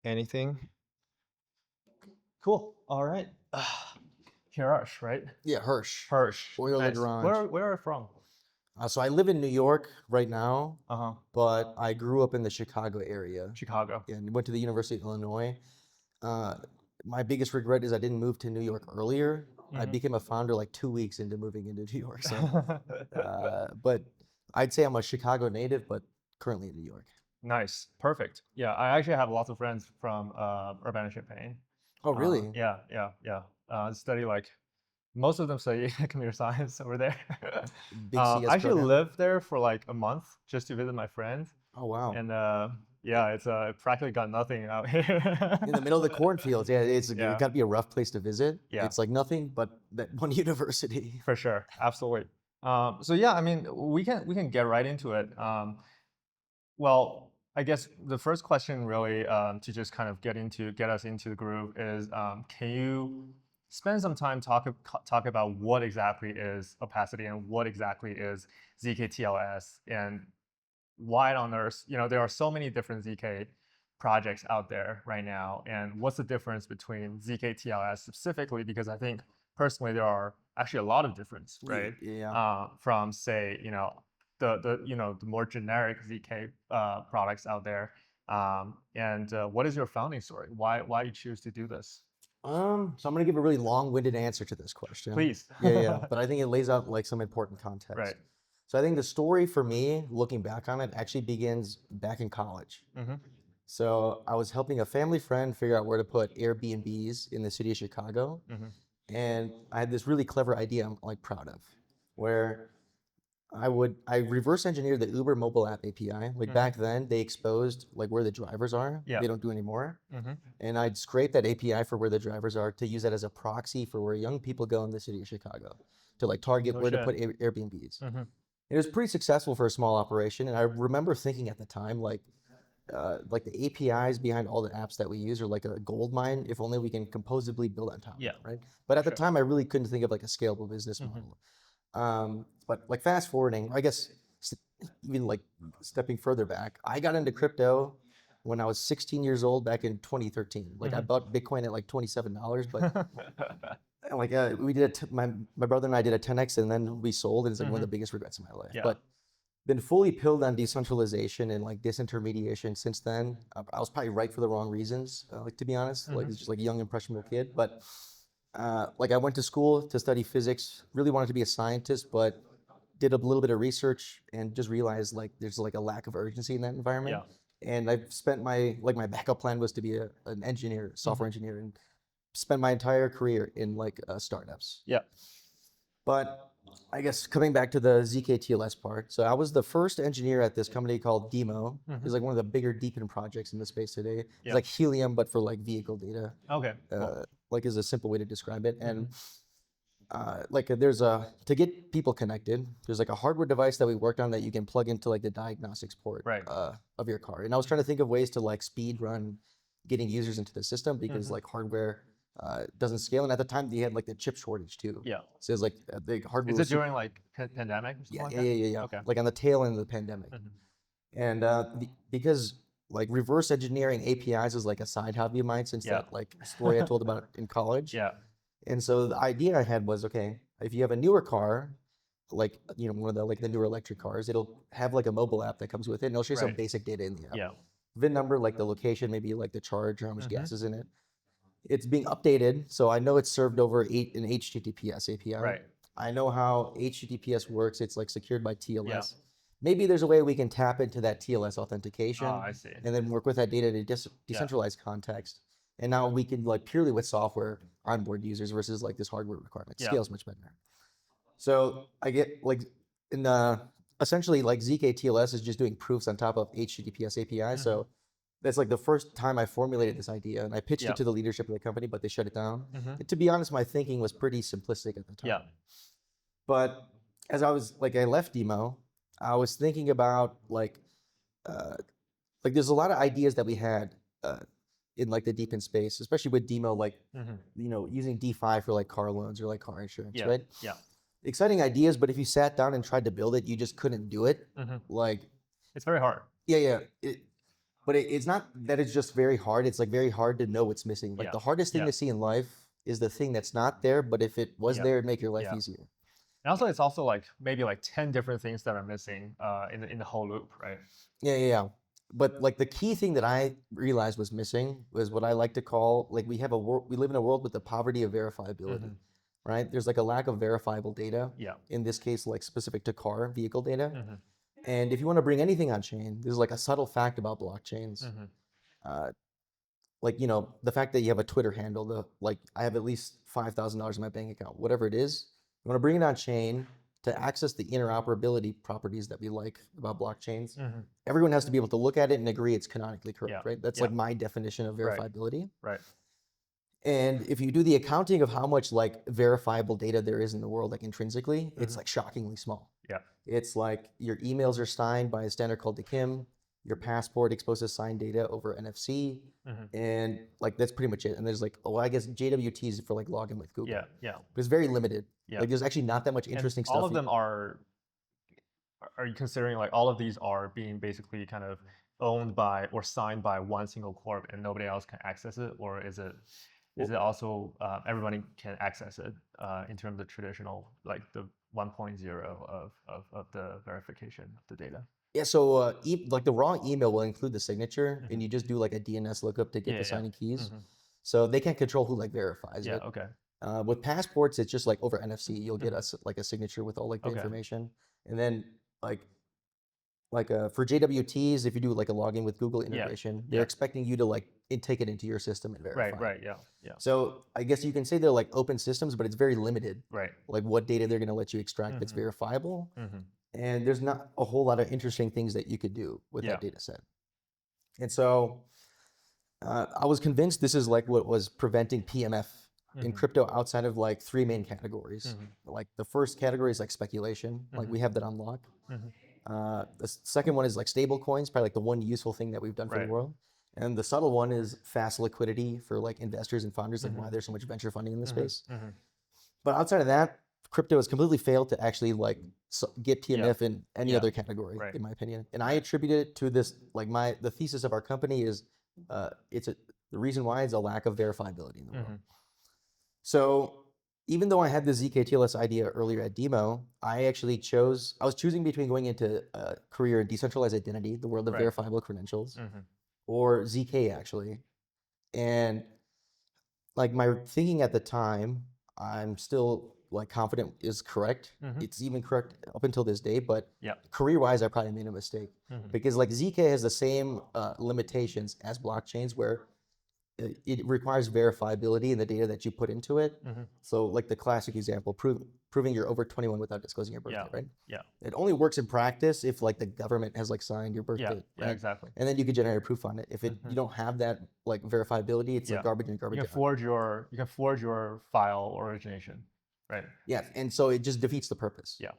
anything. Cool. All right. Hersh, right? Yeah, Hersh. Hersh. Nice. EulerLagrange. Where are you from? So I live in New York right now, Uh-huh. but I grew up in the Chicago area Chicago. and went to the University of Illinois. Uh, my biggest regret is I didn't move to New York earlier. I became a founder like 2 weeks into moving into New York. So, but I'd say I'm a Chicago native, but currently in New York. Nice. Perfect. Yeah, I actually have lots of friends from Urbana-Champaign. Oh, really? Yeah. Study like most of them study computer science over there. Big CS I actually program? lived there for like a month just to visit my friends, Oh, wow. and yeah, it's practically got nothing out here. In the middle of the cornfields. Yeah, it's Yeah. got to be a rough place to visit. Yeah. It's like nothing but that one university. For sure, absolutely. So yeah, I mean, we can get right into it. Well, I guess the first question really to just kind of get us into the groove is, can you spend some time talk about what exactly is opacity and what exactly is zkTLS and why on earth, there are so many different zk projects out there right now, and what's the difference between zkTLS specifically? Because I think personally there are actually a lot of difference, right? Yeah. From say, the more generic zk products out there, and what is your founding story? Why you choose to do this? So I'm gonna give a really long-winded answer to this question. Please. Yeah. But I think it lays out like some important context. Right. So I think the story for me, looking back on it, actually begins back in college. So I was helping a family friend figure out where to put Airbnbs in the city of Chicago, and I had this really clever idea I'm like proud of, where I reverse engineered the Uber mobile app API. Like back then, they exposed like where the drivers are. Yeah. They don't do anymore. And I'd scrape that API for where the drivers are to use that as a proxy for where young people go in the city of Chicago to like target No where to shit. put Airbnbs. It was pretty successful for a small operation, and I remember thinking at the time like the APIs behind all the apps that we use are like a gold mine. If only we can composably build on top of Yeah. it, right? But at the Sure. time, I really couldn't think of like a scalable business model. But like fast forwarding, I guess even like stepping further back, I got into crypto when I was 16 years old back in 2013. Like I bought Bitcoin at like $27, but like we did my brother and I did a 10x and then we sold, and it's like one of the biggest regrets in my life. Yeah. But been fully pilled on decentralization and like disintermediation since then. I was probably right for the wrong reasons, like to be honest. Like it's just like a young impressionable kid, but like I went to school to study physics, really wanted to be a scientist, but did a little bit of research and just realized like there's like a lack of urgency in that environment. And I've spent my backup plan was to be an engineer, software engineer, and spent my entire career in like startups. Yeah. But I guess coming back to the zkTLS part, so I was the first engineer at this company called Demo. It's like one of the bigger deepen projects in the space today. It's like Helium, but for like vehicle data. Okay. Cool. Like is a simple way to describe it. And like there's to get people connected, there's like a hardware device that we worked on that you can plug into like the diagnostics port of your car. And I was trying to think of ways to like speed run getting users into the system because like hardware doesn't scale. And at the time they had like the chip shortage too. Yeah. So it's like the hardware. Is it during like pandemic or something like that? Yeah. Okay. Like on the tail end of the pandemic. And because like reverse engineering APIs is like a side hobby of mine since that like story I told about in college. Yeah. And so the idea I had was, okay, if you have a newer car, like one of the newer electric cars, it'll have like a mobile app that comes with it, and it'll show some basic data in the app. Yeah. VIN number, like the location, maybe like the charge, or how much gas is in it. It's being updated, so I know it's served over an HTTPS API. Right. I know how HTTPS works. It's like secured by TLS. Yeah. Maybe there's a way we can tap into that TLS authentication. Oh, I see. And then work with that data to decentralize context. And now we can like purely with software onboard users versus like this hardware requirement. Scales much better. So I get like in essentially like zkTLS is just doing proofs on top of HTTPS API. So that's like the first time I formulated this idea, and I pitched it to the leadership of the company, but they shut it down. And to be honest, my thinking was pretty simplistic at the time. Yeah. But as I was like I left Demo, I was thinking about like there's a lot of ideas that we had in like the deepen space, especially with Demo, like using DeFi for like car loans or like car insurance, right? Yeah. Exciting ideas, but if you sat down and tried to build it, you just couldn't do it. Like it's very hard. Yeah. but it's not that it's just very hard. It's like very hard to know what's missing. Like Yeah. the hardest thing Yeah. to see in life is the thing that's not there, but if it was Yeah. there, it'd make your life Yeah. easier. And also, it's also like maybe like 10 different things that are missing in the whole loop, right? Yeah. But like the key thing that I realized was missing was what I like to call like we live in a world with the poverty of verifiability, right? There's like a lack of verifiable data. Yeah. In this case, like specific to car vehicle data. Mm-hmm. And if you want to bring anything on chain, there's like a subtle fact about blockchains. Mm-hmm. Like the fact that you have a Twitter handle, like I have at least $5,000 in my bank account, whatever it is. You want to bring it on chain to access the interoperability properties that we like about blockchains. Mm-hmm. Everyone has to be able to look at it and agree it's canonically correct, Yeah. right? That's Yeah. like my definition of verifiability. Right. And if you do the accounting of how much like verifiable data there is in the world, like intrinsically, it's like shockingly small. Yeah. It's like your emails are signed by a standard called DKIM. Your passport exposes signed data over NFC, and like that's pretty much it. And there's like, I guess JWTs for like login with Google. Yeah. But it's very limited. Yeah. Like there's actually not that much interesting And stuff. all of them are you considering like all of these are being basically kind of owned by or signed by one single corp and nobody else can access it, or is it also everybody can access it in terms of traditional like the 1.0 of the verification of the data? Yeah, so like the raw email will include the signature, and you just do like a DNS lookup to get the signing keys. So they can't control who like verifies it. Okay. With passports, it's just like over NFC. You'll get like a signature with all like the information, and then like for JWTs, if you do like a login with Google integration, they're expecting you to like take it into your system and verify. Right. Yeah. So I guess you can say they're like open systems, but it's very limited. Right. Like what data they're going to let you extract that's verifiable. And there's not a whole lot of interesting things that you could do with that data set. And so I was convinced this is like what was preventing PMF in crypto outside of like three main categories. Like the first category is like speculation, like we have that on lock. The second one is like stable coins, probably like the one useful thing that we've done for the world. And the subtle one is fast liquidity for like investors and founders, like why there's so much venture funding in this space. But outside of that, crypto has completely failed to actually like get PMF in any other category, in my opinion. And I attribute it to this, like the thesis of our company is the reason why is a lack of verifiability in the world. So even though I had the zkTLS idea earlier at Demo, I was choosing between going into a career in decentralized identity, the world of verifiable credentials, or ZK actually. And like my thinking at the time, I'm still like confident is correct. It's even correct up until this day, but career-wise, I probably made a mistake because like ZK has the same limitations as blockchains where it requires verifiability in the data that you put into it. So like the classic example, proving you're over 21 without disclosing your birthday, right? Yeah. It only works in practice if like the government has like signed your birthday. Yeah, right? exactly. And then you can generate a proof on it. If you don't have that like verifiability, it's like garbage in, garbage out. You can forge your file origination, right? Yeah, and so it just defeats the purpose. Yeah.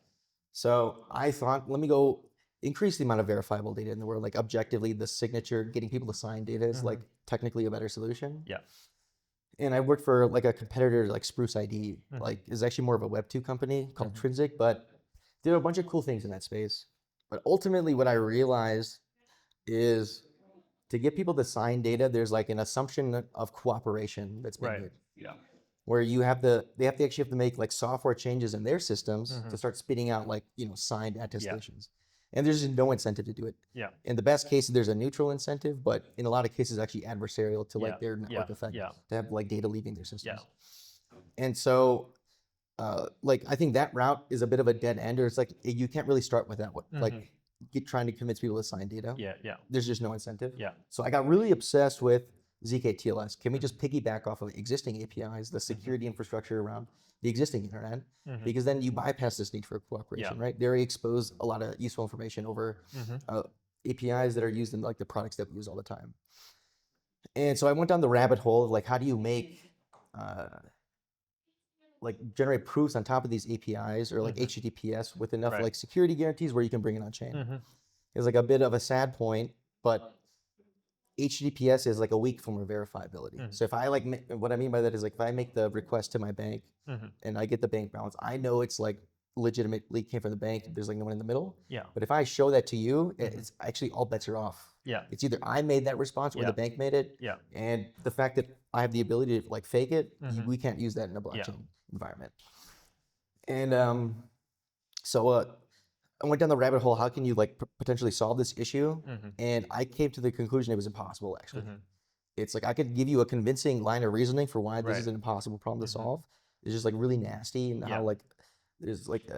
So I thought, let me go increase the amount of verifiable data in the world. Like objectively, the signature, getting people to sign data is like technically a better solution. Yeah. And I worked for like a competitor like Spruce ID, like is actually more of a Web2 company called Trinsic, but there are a bunch of cool things in that space. But ultimately what I realized is to get people to sign data, there's like an assumption of cooperation that's been made. Yeah. Where they actually have to make like software changes in their systems to start spitting out like, signed attestations. And there's just no incentive to do it. Yeah. In the best cases, there's a neutral incentive, but in a lot of cases, actually adversarial to like their network effect to have like data leaving their systems. And so, like I think that route is a bit of a dead end, or it's like you can't really start with that one. Like trying to convince people to sign data. Yeah. There's just no incentive. Yeah. So I got really obsessed with zkTLS. Can we just piggyback off of existing APIs, the security infrastructure around the existing internet, because then you bypass this need for cooperation, right? They already expose a lot of useful information over APIs that are used in like the products that we use all the time. And so I went down the rabbit hole of like, how do you make, like generate proofs on top of these APIs or like HTTPS with enough like security guarantees where you can bring it on chain. It's like a bit of a sad point, but HTTPS is like a weak form of verifiability. So if I like, what I mean by that is like, if I make the request to my bank and I get the bank balance, I know it's like legitimately came from the bank. There's like no one in the middle. Yeah. But if I show that to you, it's actually all bets are off. Yeah. It's either I made that response or Yeah. the bank made it. Yeah. And the fact that I have the ability to like fake it, we can't use that in a Yeah. blockchain environment. And so I went down the rabbit hole. How can you like potentially solve this issue? And I came to the conclusion it was impossible. Actually, it's like I could give you a convincing line of reasoning for why this is an impossible problem to solve. It's just like really nasty and how like there's like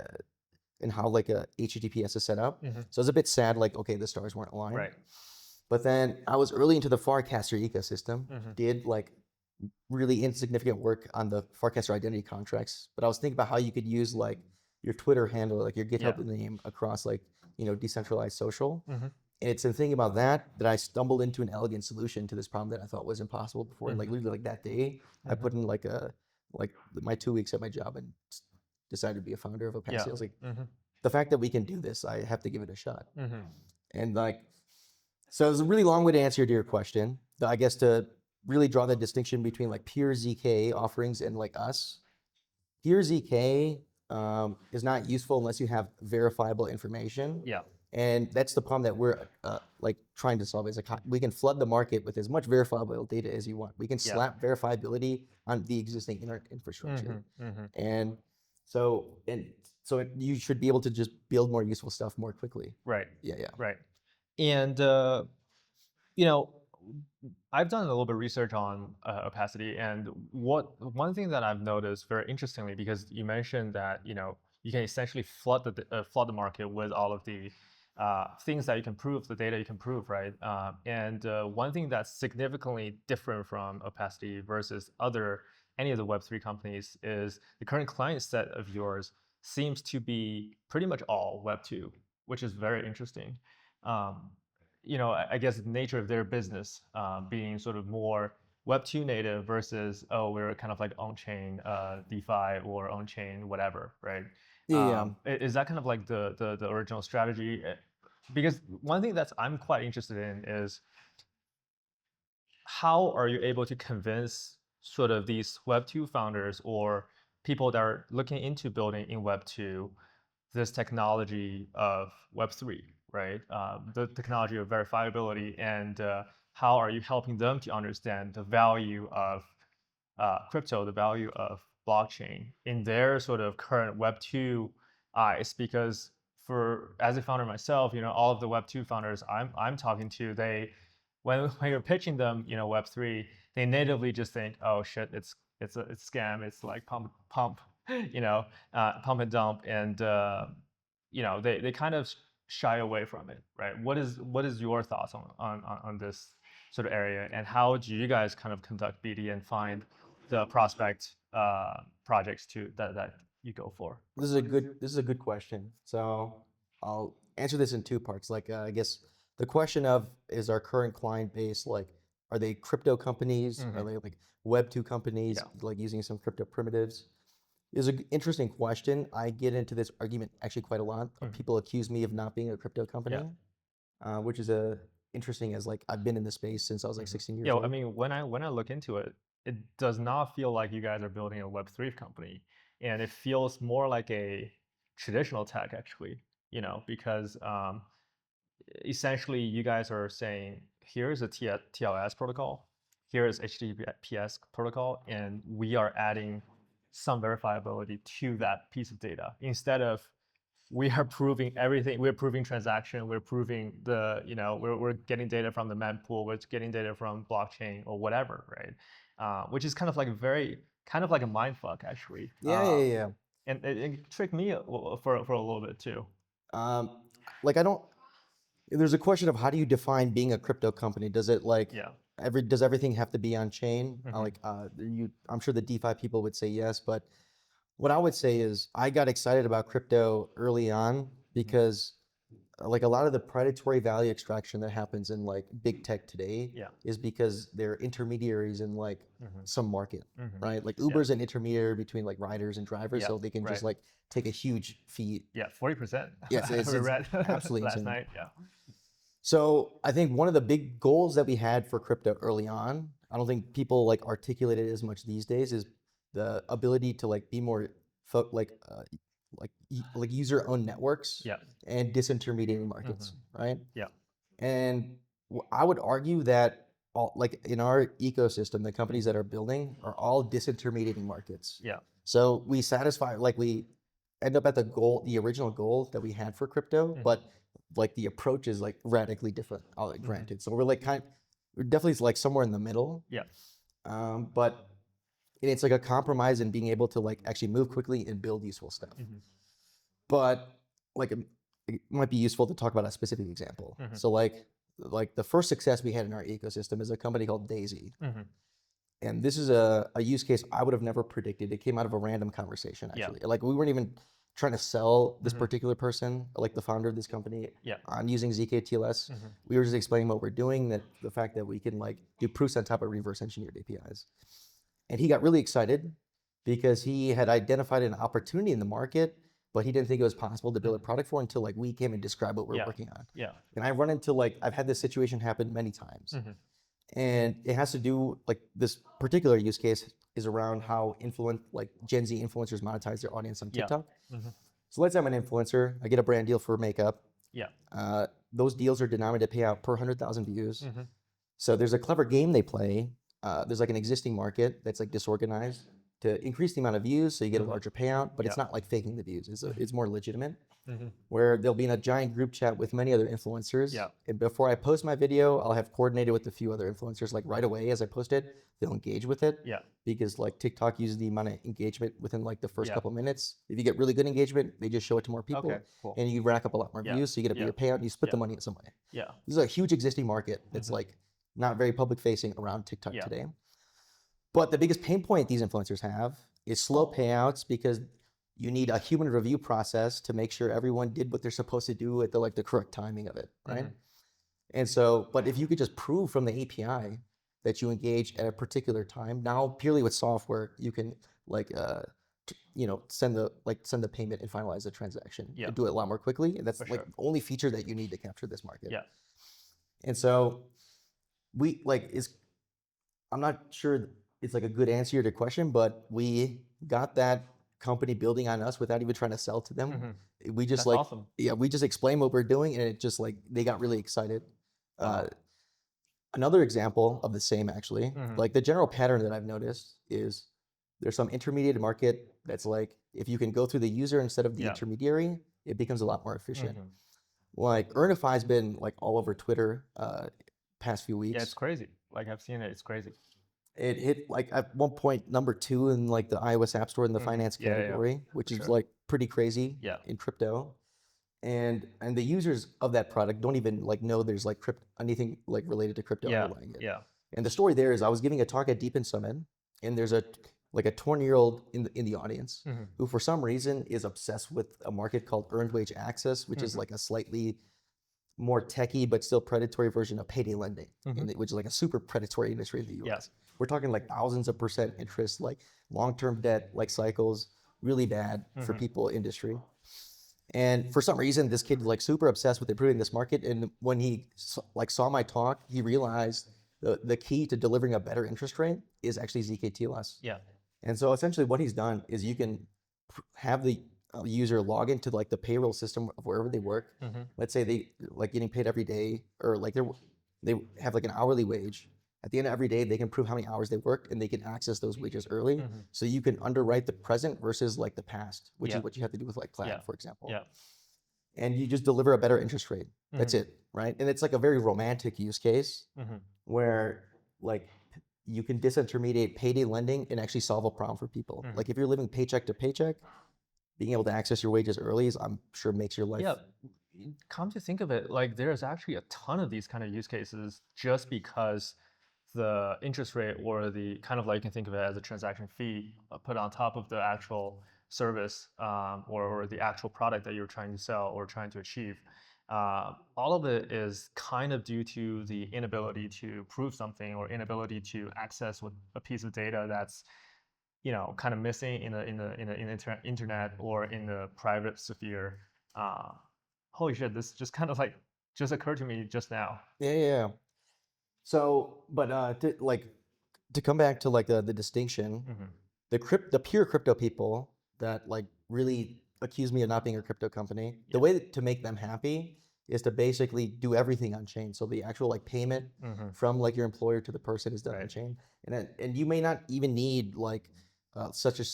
and how like a HTTPS is set up. So it's a bit sad. Like okay, the stars weren't aligned. Right. But then I was early into the Farcaster ecosystem. Did like really insignificant work on the Farcaster identity contracts. But I was thinking about how you could use like your Twitter handle, like your GitHub name across like, decentralized social. And it's in thinking about that I stumbled into an elegant solution to this problem that I thought was impossible before. And like literally like that day, I put in like my 2 weeks at my job and decided to be a founder of Opacity. I was like, the fact that we can do this, I have to give it a shot. And like, so it's a really long way to answer your question. I guess to really draw the distinction between like pure zk offerings and like us. Pure zk is not useful unless you have verifiable information. Yeah. And that's the problem that we're like trying to solve. Is like we can flood the market with as much verifiable data as you want. We can slap verifiability on the existing internet infrastructure. And so you should be able to just build more useful stuff more quickly. Right. Yeah. Right. And I've done a little bit of research on Opacity, and one thing that I've noticed very interestingly, because you mentioned that you can essentially flood the market with all of the things that you can prove, the data you can prove, right? And one thing that's significantly different from Opacity versus any of the Web3 companies is the current client set of yours seems to be pretty much all Web2, which is very interesting. I guess the nature of their business being sort of more Web2 native versus, we're kind of like on-chain DeFi or on-chain whatever, right? Yeah. Is that kind of like the original strategy? Because one thing that I'm quite interested in is how are you able to convince sort of these Web2 founders or people that are looking into building in Web2 this technology of Web3, right? The technology of verifiability, and how are you helping them to understand the value of crypto, the value of blockchain in their sort of current Web2 eyes? Because as a founder myself, all of the Web2 founders I'm talking to, when you're pitching them, Web3, they natively just think, oh shit, it's a scam. It's like pump, pump and dump, and they kind of shy away from it, right? What is your thoughts on this sort of area, and how do you guys kind of conduct BD and find the prospect projects that you go for? This is a good question. So I'll answer this in two parts. Like I guess the question of is our current client base like are they crypto companies? Are they like Web2 companies like using some crypto primitives? Is an interesting question. I get into this argument actually quite a lot. People accuse me of not being a crypto company, which is interesting as like I've been in the space since I was like 16 years old. I mean, when I look into it, it does not feel like you guys are building a Web3 company, and it feels more like a traditional tech actually. Because essentially you guys are saying here's a TLS protocol, here is HTTPS protocol, and we are adding some verifiability to that piece of data instead of we are proving everything. We're proving transaction. We're proving we're getting data from the mempool. We're getting data from blockchain or whatever, right? Which is kind of like a mind fuck actually. Yeah. And it tricked me for a little bit too. Like I don't. There's a question of how do you define being a crypto company? Does it like does everything have to be on chain? I'm sure the DeFi people would say yes, but what I would say is I got excited about crypto early on because like a lot of the predatory value extraction that happens in like big tech today is because they're intermediaries in like some market, right? Like Uber's an intermediary between like riders and drivers, so they can just like take a huge fee. 40%. Yes, it's absolutely last insane. night. So I think one of the big goals that we had for crypto early on, I don't think people like articulate it as much these days, is the ability to like be more like user-owned networks and disintermediating markets, right? Yeah. And I would argue that all, like in our ecosystem, the companies that are building are all disintermediating markets. Yeah. So we satisfy, like we end up at the original goal that we had for crypto, but like the approach is like radically different, granted. So we're like we're definitely like somewhere in the middle. Yeah. But it's like a compromise in being able to like actually move quickly and build useful stuff. But like it might be useful to talk about a specific example. So like the first success we had in our ecosystem is a company called Daisy. And this is a use case I would have never predicted. It came out of a random conversation, actually. Yeah. Like we weren't even trying to sell this particular person, like the founder of this company, on using zkTLS. We were just explaining what we're doing, that the fact that we can like do proofs on top of reverse engineered APIs. And he got really excited because he had identified an opportunity in the market, but he didn't think it was possible to build a product for until like we came and described what we're working on. Yeah. And I run into like, I've had this situation happen many times. And it has to do, like this particular use case is around how like Gen Z influencers monetize their audience on TikTok. So let's say I'm an influencer, I get a brand deal for makeup. Yeah. Those deals are denominated to pay out per 100,000 views. So there's a clever game they play. There's like an existing market that's like disorganized to increase the amount of views so you get a larger payout, but it's not like faking the views. It's more legitimate. Where they'll be in a giant group chat with many other influencers. And before I post my video, I'll have coordinated with a few other influencers, like right away as I post it, they'll engage with it. Because like TikTok uses the amount of engagement within like the first couple minutes. If you get really good engagement, they just show it to more people. Okay, cool. And you rack up a lot more views, so you get a bigger payout and you split the money in some way. Yeah. This is a huge existing market that's like not very public facing around TikTok today. But the biggest pain point these influencers have is slow payouts, because you need a human review process to make sure everyone did what they're supposed to do at the correct timing of it, right? And so, but if you could just prove from the API that you engage at a particular time, now purely with software, you can like send the payment and finalize the transaction and do it a lot more quickly. And that's the only feature that you need to capture this market. Yeah. And so I'm not sure it's like a good answer to your question, but we got that company building on us without even trying to sell to them. We just That's awesome. we just explained what we're doing, and it just like they got really excited. Another example of the same, actually, like the general pattern that I've noticed is there's some intermediate market that's like, if you can go through the user instead of the intermediary, it becomes a lot more efficient. Like Earnify's been like all over Twitter past few weeks. Yeah, it's crazy. Like I've seen it, it's crazy. It hit like at one point #2 in like the iOS App Store in the finance category, which is like pretty crazy in crypto. And the users of that product don't even like know there's like anything like related to crypto underlying it. And the story there is, I was giving a talk at Deep Summit, and there's a 20-year-old in the audience who for some reason is obsessed with a market called earned wage access, which is like a slightly more techy but still predatory version of payday lending, which is like a super predatory industry in the US. We're talking like thousands of % interest, like long-term debt, like cycles, really bad for people industry. And for some reason, this kid like super obsessed with improving this market. And when he like saw my talk, he realized the key to delivering a better interest rate is actually zkTLS. And so essentially what he's done is you can have the user log into like the payroll system of wherever they work. Let's say they like getting paid every day, or like they have like an hourly wage. At the end of every day, they can prove how many hours they worked, and they can access those wages early. So you can underwrite the present versus like the past, which is what you have to do with like Plaid, for example. And you just deliver a better interest rate. That's it, right? And it's like a very romantic use case where like you can disintermediate payday lending and actually solve a problem for people. Like if you're living paycheck to paycheck, being able to access your wages early I'm sure makes your life. Yeah, come to think of it, like there's actually a ton of these kind of use cases just because the interest rate, or the kind of like, you can think of it as a transaction fee put on top of the actual service or the actual product that you're trying to sell or trying to achieve. All of it is kind of due to the inability to prove something, or inability to access with a piece of data that's kind of missing in the internet or in the private sphere. Holy shit, this just kind of like just occurred to me just now. Yeah. So, but to come back to like the distinction, the pure crypto people that like really accuse me of not being a crypto company, the way to make them happy is to basically do everything on chain. So the actual like payment from like your employer to the person is done on chain, and you may not even need like such a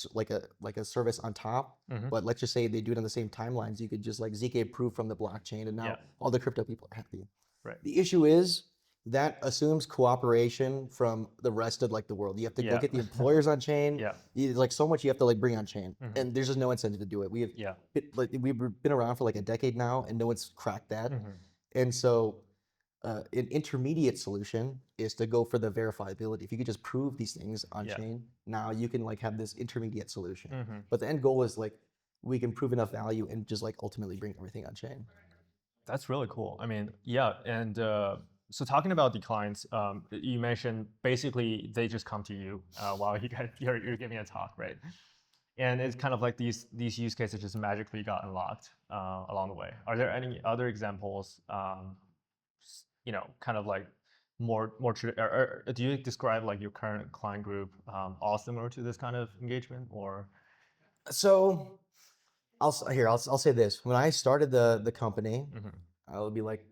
like a service on top. But let's just say they do it on the same timelines. You could just like zk approve from the blockchain, and now all the crypto people are happy. Right. The issue is that assumes cooperation from the rest of like the world. You have to go get the employers on chain. Like so much you have to like bring on chain, and there's just no incentive to do it. We've been around for like a decade now, and no one's cracked that. And so an intermediate solution is to go for the verifiability. If you could just prove these things on chain, now you can like have this intermediate solution. But the end goal is like we can prove enough value and just like ultimately bring everything on chain. That's really cool. I mean, yeah, and so talking about the clients, you mentioned basically they just come to you while you're giving a talk, right? And it's kind of like these use cases just magically got unlocked along the way. Are there any other examples? Kind of like more or do you describe like your current client group all similar to this kind of engagement, or? So I'll say this. When I started the company, I would be like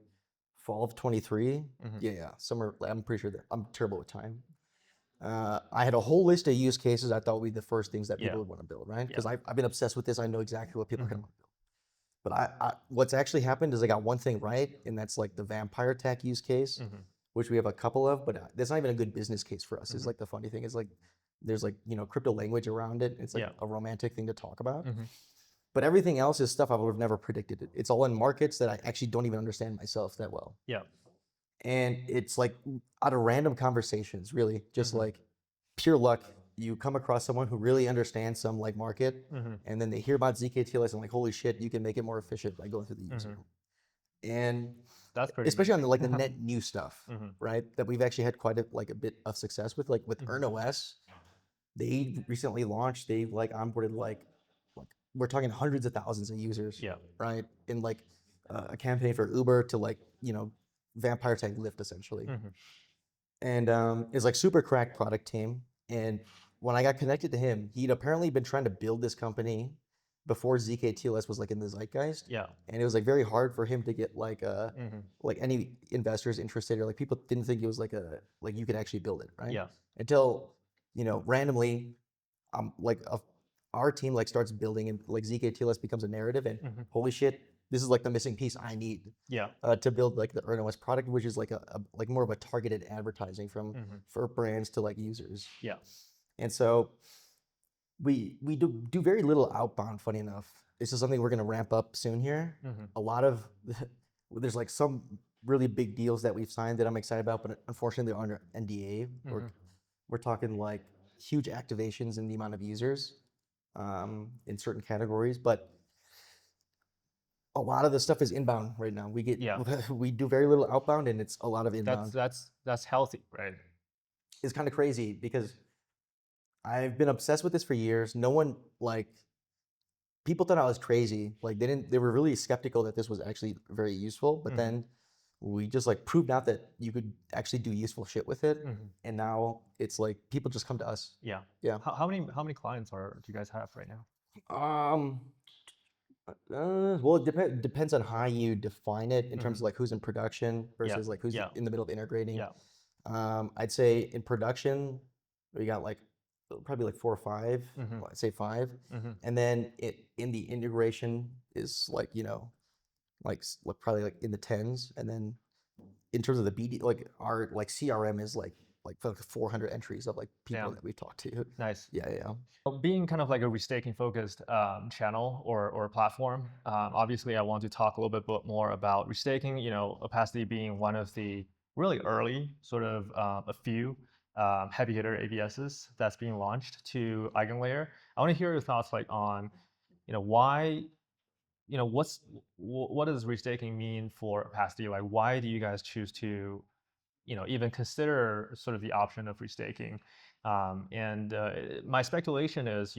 fall of 23. Yeah, somewhere. I'm pretty sure that I'm terrible with time. I had a whole list of use cases I thought would be the first things that people would want to build, right? Because I've been obsessed with this. I know exactly what people are going to want to build. But what's actually happened is I got one thing right, and that's like the vampire tech use case, which we have a couple of, but that's not even a good business case for us. Is like the funny thing is like there's like crypto language around it. It's like a romantic thing to talk about. But everything else is stuff I would have never predicted. It's all in markets that I actually don't even understand myself that well. And it's like out of random conversations, really, just like pure luck. You come across someone who really understands some like market, and then they hear about zkTLS and like, holy shit, you can make it more efficient by going through the user. And that's pretty especially neat. on the like the net new stuff, right? That we've actually had quite a bit of success with, like with EarnOS. They recently launched. They like onboarded like we're talking hundreds of thousands of users, right? In like a campaign for Uber to like vampire tech Lyft essentially. And it's like super cracked product team. And when I got connected to him, he'd apparently been trying to build this company before zkTLS was like in the zeitgeist. And it was like very hard for him to get like like any investors interested, or like people didn't think it was like you could actually build it, right? Until randomly like our team like starts building, and like zkTLS becomes a narrative, and holy shit, this is like the missing piece I need to build like the EarnOS product, which is like a like more of a targeted advertising for brands to like users. And so we do very little outbound, funny enough. This is something we're going to ramp up soon here. A lot of there's like some really big deals that we've signed that I'm excited about, but unfortunately they're under NDA. We're talking like huge activations in the amount of users in certain categories, but a lot of the stuff is inbound right now. We do very little outbound, and it's a lot of inbound. That's healthy, right? It's kind of crazy because I've been obsessed with this for years. No one like people thought I was crazy. Like they were really skeptical that this was actually very useful. But then we just like proved out that you could actually do useful shit with it. And now it's like people just come to us. Yeah. Yeah. How many clients do you guys have right now? Well, it depends on how you define it in terms of like who's in production versus like who's in the middle of integrating. I'd say in production, we got like probably like 4 or 5. Well, I'd say 5. And then in the integration is like like probably like in the tens. And then in terms of the BD, like our like CRM is like 400 entries of like people that we talked to. Nice. Yeah. Being kind of like a restaking focused channel or platform, obviously I want to talk a little bit more about restaking. Opacity being one of the really early sort of a few heavy hitter ABSs that's being launched to EigenLayer. I want to hear your thoughts like on why what does restaking mean for Opacity? Like why do you guys choose to even consider sort of the option of restaking? And my speculation is,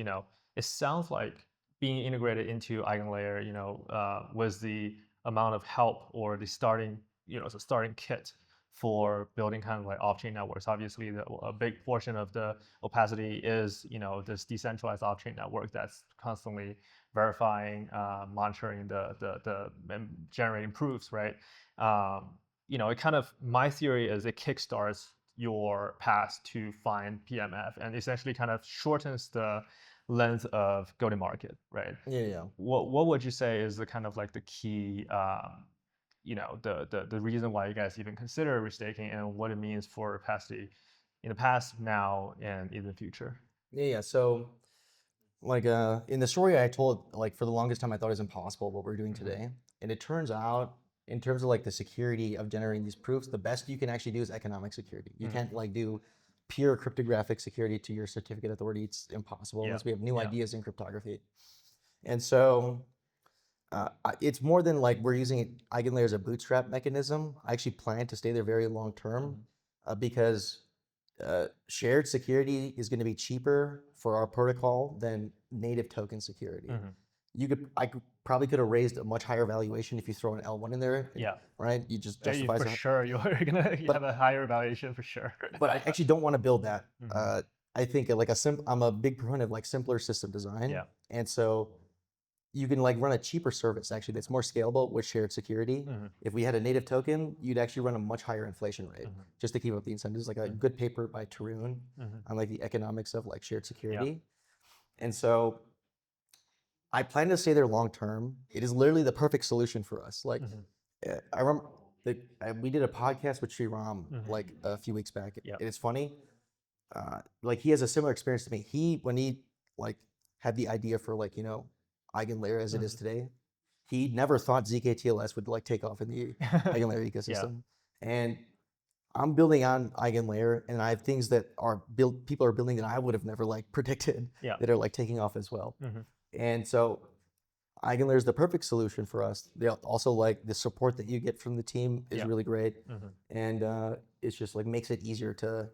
it sounds like being integrated into EigenLayer, was the amount of help or the starting, the starting kit for building kind of like off-chain networks. Obviously, a big portion of the Opacity is this decentralized off-chain network that's constantly verifying, monitoring and generating proofs, right? It kind of, my theory is it kickstarts your path to find PMF and essentially kind of shortens the length of go to market, right? Yeah. What would you say is the kind of like the key, the reason why you guys even consider restaking and what it means for Opacity in the past, now, and in the future? Yeah. So like in the story I told, like for the longest time I thought it was impossible what we're doing today. And it turns out in terms of like the security of generating these proofs, the best you can actually do is economic security. You can't like do pure cryptographic security to your certificate authority. It's impossible unless we have new ideas in cryptography. And so it's more than like we're using Eigenlayer as a bootstrap mechanism. I actually plan to stay there very long term because shared security is going to be cheaper for our protocol than native token security. I probably could have raised a much higher valuation if you throw an L1 in there. Right? You just justify for sure you're gonna have a higher valuation for sure. But I actually don't want to build that. I think like I'm a big proponent of like simpler system design. And so you can like run a cheaper service actually that's more scalable with shared security. If we had a native token, you'd actually run a much higher inflation rate just to keep up the incentives. Like a good paper by Tarun on like the economics of like shared security. And so I plan to stay there long term. It is literally the perfect solution for us. Like I remember we did a podcast with Sri Ram like a few weeks back. It's funny. Like he has a similar experience to me. When he like had the idea for like, Eigenlayer as it is today, he never thought zkTLS would like take off in the Eigenlayer ecosystem. And I'm building on Eigenlayer, and I have things that people are building that I would have never like predicted that are like taking off as well. And so Eigenlayer is the perfect solution for us. They also like the support that you get from the team is really great, and it's just like makes it easier to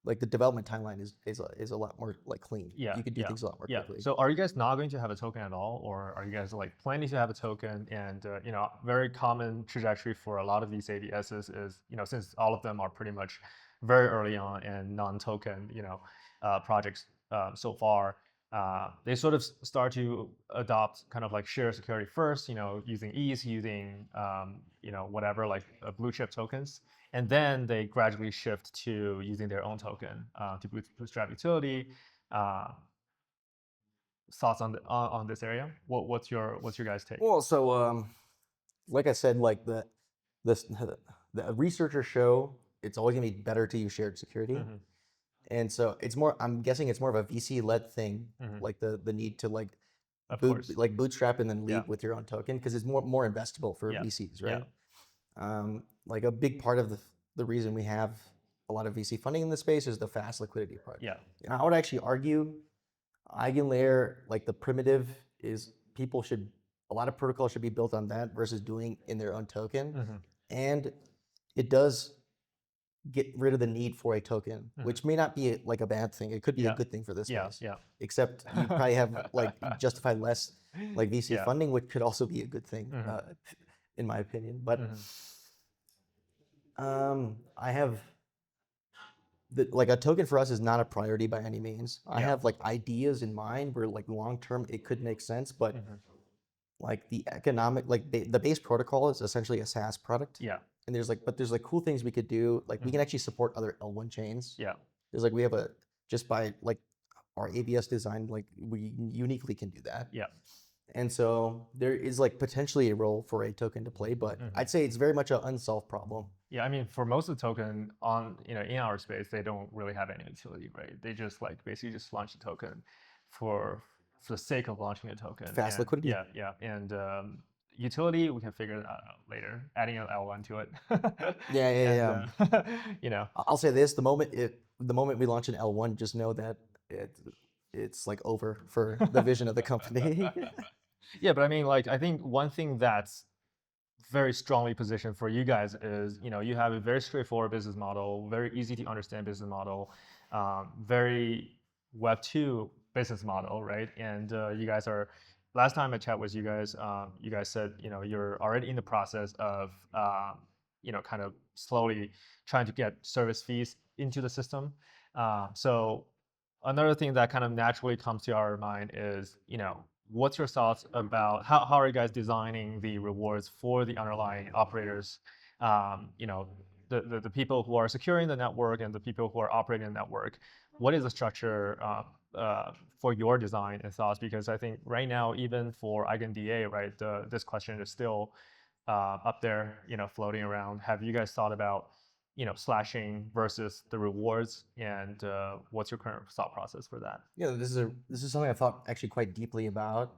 like the development timeline is a lot more like clean. You could do things a lot more quickly. So are you guys not going to have a token at all, or are you guys like planning to have a token? And very common trajectory for a lot of these ADSs is since all of them are pretty much very early on and non-token projects so far. They sort of start to adopt kind of like shared security first, using ETH, using whatever like blue chip tokens, and then they gradually shift to using their own token to bootstrap utility. Thoughts on this area? What's your guys' take? Well, so like I said, like the researchers show it's always gonna be better to use shared security. And so it's more, I'm guessing it's more of a VC-led thing, like the need to like bootstrap and then lead with your own token because it's more investable for VCs, right? Like a big part of the reason we have a lot of VC funding in this space is the fast liquidity part. And I would actually argue Eigenlayer, like the primitive is a lot of protocols should be built on that versus doing in their own token. And it does get rid of the need for a token, which may not be like a bad thing. It could be a good thing for this space. Except you probably have like justify less like VC funding, which could also be a good thing, in my opinion. But I have like a token for us is not a priority by any means. I have like ideas in mind where like long term it could make sense, but like the economic, like the base protocol is essentially a SaaS product. And there's like cool things we could do. Like we can actually support other L1 chains. There's like we have just by like our ABS design, like we uniquely can do that. And so there is like potentially a role for a token to play, but I'd say it's very much an unsolved problem. I mean, for most of the token in our space, they don't really have any utility, right? They just like basically just launch a token for the sake of launching a token. Fast liquidity. And utility we can figure that out later, adding an L1 to it. I'll say this: the moment we launch an L1, just know that it's like over for the vision of the company. But I mean, like I think one thing that's very strongly positioned for you guys is you have a very straightforward business model, very easy to understand business model, very Web2 business model, right? And you guys are, last time I chat with you guys said you're already in the process of kind of slowly trying to get service fees into the system. So another thing that kind of naturally comes to our mind is, what's your thoughts about how are you guys designing the rewards for the underlying operators? The people who are securing the network and the people who are operating the network. What is the structure for your design and thoughts? Because I think right now, even for EigenDA, right, this question is still up there, floating around. Have you guys thought about, slashing versus the rewards, and what's your current thought process for that? Yeah, this is something I thought actually quite deeply about.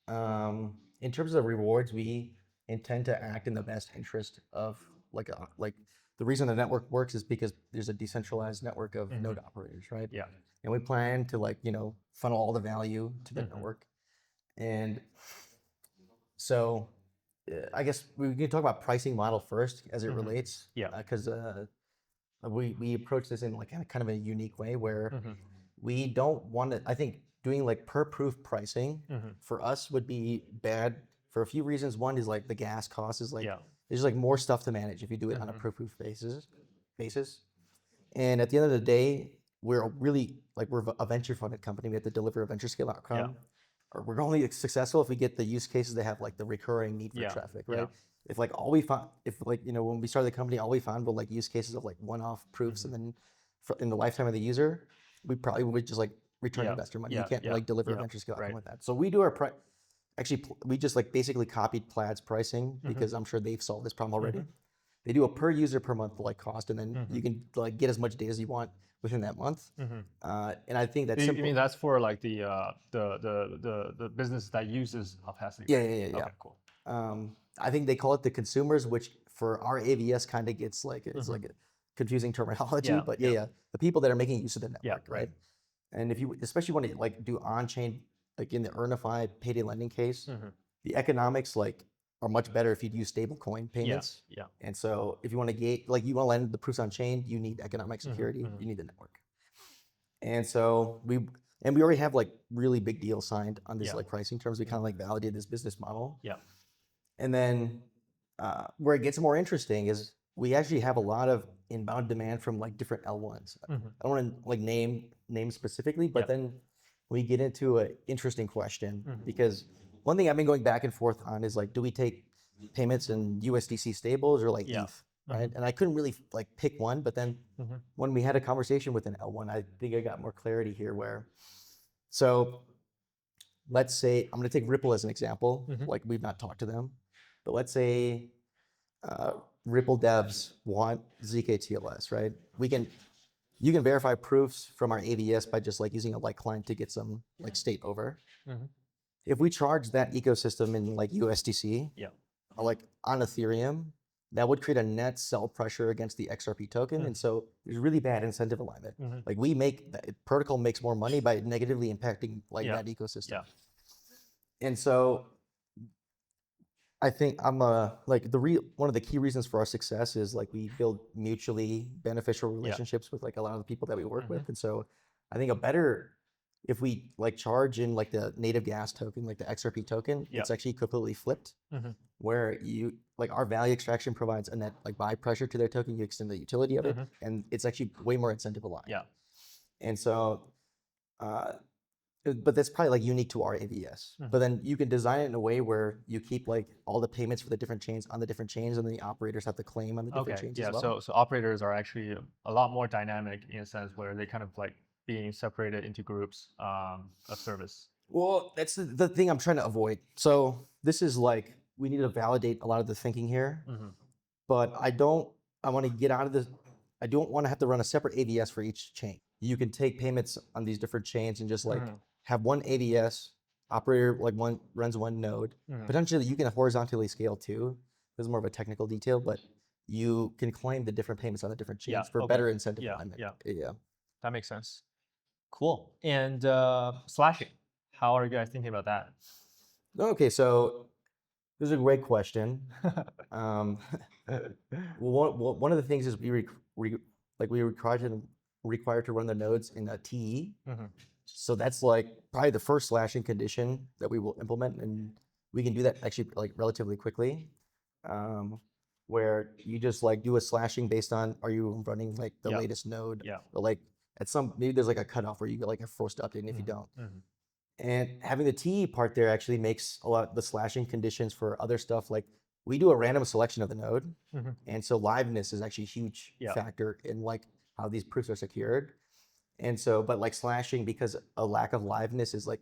In terms of rewards, we intend to act in the best interest of like the reason the network works is because there's a decentralized network of node operators, right? Yeah. And we plan to funnel all the value to the network. And so I guess we can talk about pricing model first as it relates. Yeah. Because we approach this in like kind of a unique way where we don't want to, I think doing like per proof pricing for us would be bad for a few reasons. One is like the gas cost is like, there's like more stuff to manage if you do it on a per proof basis. And at the end of the day, we're a venture funded company. We have to deliver a venture scale outcome. Or we're only successful if we get the use cases that have like the recurring need for traffic, right? If like all we found, when we started the company, all we found were like use cases of like one-off proofs, and then in the lifetime of the user, we probably would just like return investor money. You can't like deliver a venture scale outcome with that. So we do our actually we just like basically copied Plaid's pricing because I'm sure they've solved this problem already. They do a per user per month like cost, and then you can like get as much data as you want within that month. And I think that's simple. You mean that's for like the business that uses Opacity? Yeah. Okay, cool. I think they call it the consumers, which for our AVS kind of gets like it's like a confusing terminology, but the people that are making use of the network, right? And if you especially want to like do on-chain, like in the Earnify payday lending case, the economics like are much better if you use stablecoin payments. And so if you want to you want to lend the proofs on chain, you need economic security, you need the network. And so we already have like really big deals signed on this like pricing terms. We kind of like validated this business model. And then where it gets more interesting is we actually have a lot of inbound demand from like different L1s. I don't want to like name specifically, but then we get into an interesting question because one thing I've been going back and forth on is like, do we take payments in USDC stables or like ETH, right? And I couldn't really like pick one, but then when we had a conversation with an L1, I think I got more clarity here so let's say, I'm going to take Ripple as an example. Like we've not talked to them, but let's say Ripple devs want zkTLS, right? You can verify proofs from our AVS by just like using a like client to get some like state over. If we charge that ecosystem in like USDC, or like on Ethereum, that would create a net sell pressure against the XRP token. And so there's really bad incentive alignment. Like protocol makes more money by negatively impacting like that ecosystem. And so I think I'm like one of the key reasons for our success is like we build mutually beneficial relationships with like a lot of the people that we work with. And so I think if we like charge in like the native gas token, like the XRP token, it's actually completely flipped, where you like our value extraction provides a net like buy pressure to their token, you extend the utility of it, and it's actually way more incentive aligned. And so, but that's probably like unique to our AVS. But then you can design it in a way where you keep like all the payments for the different chains on the different chains, and then the operators have to claim on the different chains as well. So operators are actually a lot more dynamic in a sense where they kind of like being separated into groups of service. Well, that's the thing I'm trying to avoid. So this is like, we need to validate a lot of the thinking here, but I want to get out of this. I don't want to have to run a separate AVS for each chain. You can take payments on these different chains and just like have one AVS operator, like one runs one node. Potentially you can horizontally scale too. This is more of a technical detail, but you can claim the different payments on the different chains for better incentive alignment. That makes sense. Cool. And slashing, how are you guys thinking about that? Okay, so this is a great question. One of the things is we required to run the nodes in a TE. So that's like probably the first slashing condition that we will implement, and we can do that actually like relatively quickly. where you just like do a slashing based on are you running like the Yeah. latest node, Yeah. or like at some maybe there's like a cutoff where you get like a forced update, and if you don't. And having the TE part there actually makes a lot of the slashing conditions for other stuff. Like we do a random selection of the node, and so liveness is actually a huge Yeah. factor in like how these proofs are secured. And so, but like slashing, because a lack of liveness is like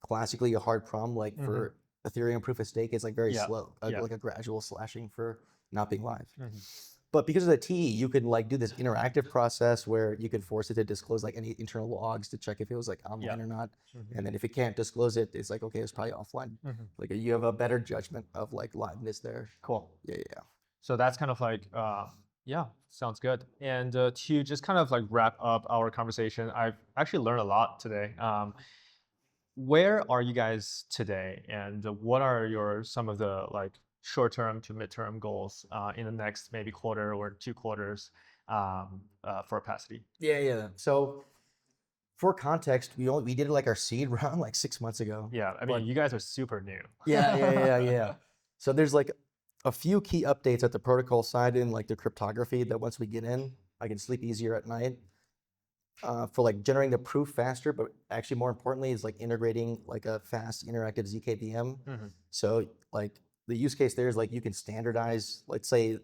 classically a hard problem. Like for Ethereum proof of stake, it's like very Yeah. slow, Yeah. like a gradual slashing for not being live. Mhm. But because of the TE, you could like do this interactive process where you could force it to disclose like any internal logs to check if it was like online Yeah. or not. And then if it can't disclose it, it's like, okay, it's probably offline. Like you have a better judgment of like liveness there. Cool. Yeah, yeah. So that's kind of like, yeah, sounds good. And to just kind of like wrap up our conversation, I've actually learned a lot today. Where are you guys today, and what are some of the like short-term to mid-term goals in the next maybe quarter or 2 quarters for Opacity? Yeah, yeah. So for context, we did like our seed round like 6 months ago. Yeah, I mean, But you guys are super new. yeah. So there's like a few key updates at the protocol side in like the cryptography that once we get in, I can sleep easier at night. For like generating the proof faster, but actually more importantly is like integrating like a fast interactive zkVM. So like the use case there is like you can standardize, let's say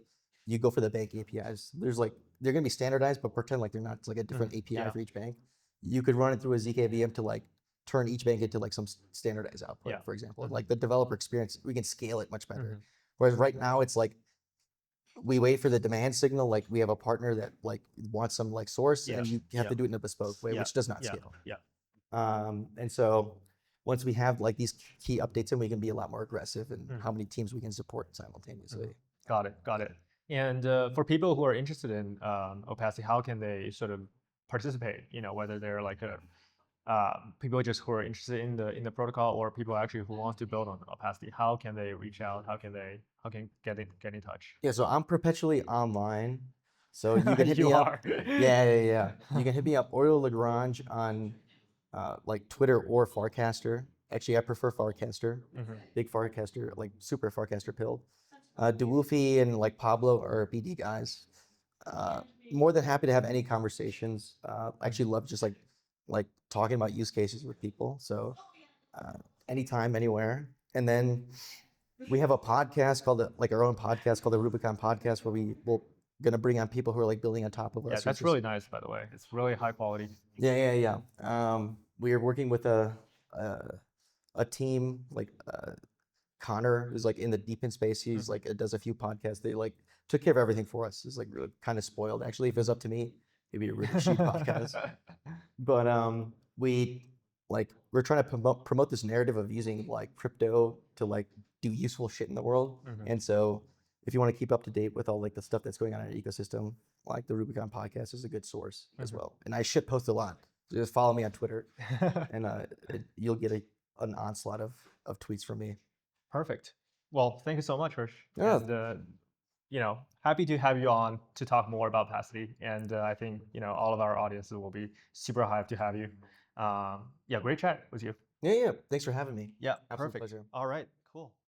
you go for the bank APIs. There's like, they're gonna be standardized, but pretend like they're not. It's like a different API Yeah. for each bank. You could run it through a zkVM to like turn each bank into like some standardized output, Yeah. for example. Like the developer experience, we can scale it much better. Whereas right now it's like, we wait for the demand signal. Like we have a partner that like wants some like source, Yeah. and you have Yeah. to do it in a bespoke way, Yeah. which does not Yeah. scale. Yeah. And so once we have like these key updates, and we can be a lot more aggressive in how many teams we can support simultaneously. Got it. Got it. And for people who are interested in Opacity, how can they sort of participate? You know, whether they're like people just who are interested in the protocol, or people actually who want to build on Opacity. How can they reach out? How can get in touch? Yeah, so I'm perpetually online, so you can hit You me are. up. Yeah. You can hit me up EulerLagrange on like Twitter or Farcaster. Actually, I prefer Farcaster. Big Farcaster, like super Farcaster pill. DeWolfie and like Pablo are BD guys. More than happy to have any conversations. I actually love just like talking about use cases with people. So anytime, anywhere. And then we have a podcast called like our own podcast called the Rubicon Podcast, where we will gonna bring on people who are like building on top of us. Yeah, that's really nice, by the way. It's really high quality. Yeah. We are working with a team like Connor, who's like in the deep in space. He's like does a few podcasts. They like took care of everything for us. It's like really kind of spoiled. Actually, if it was up to me, it'd be a really cheap podcast. But we're trying to promote this narrative of using like crypto to like do useful shit in the world. And so if you want to keep up to date with all like the stuff that's going on in our ecosystem, like the Rubicon podcast is a good source as well. And I shit post a lot. So just follow me on Twitter, and you'll get an onslaught of tweets from me. Perfect. Well, thank you so much, Hersh. Yeah. And, happy to have you on to talk more about Opacity. And I think, all of our audiences will be super hyped to have you. Yeah, great chat with you. Yeah. Thanks for having me. Yeah, Absolute perfect. pleasure. All right, cool.